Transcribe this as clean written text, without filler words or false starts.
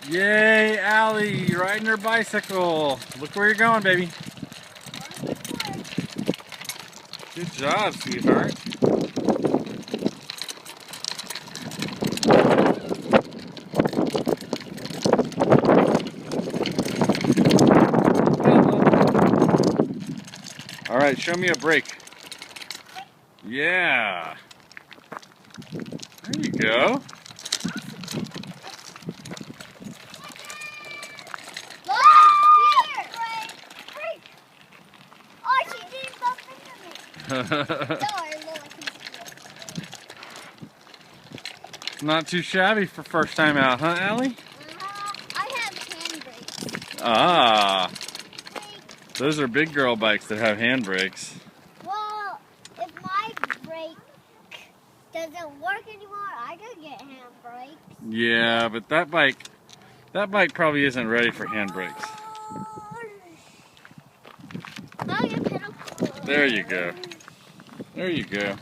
Yay, Allie, riding her bicycle. Look where you're going, baby. Good job, sweetheart. All right, show me a break. Yeah. There you go. Not too shabby for first time out, huh, Allie? I have handbrakes. Ah, those are big girl bikes that have handbrakes. Well, if my brake doesn't work anymore, I could get handbrakes. Yeah, but that bike probably isn't ready for handbrakes. There you go. There you go.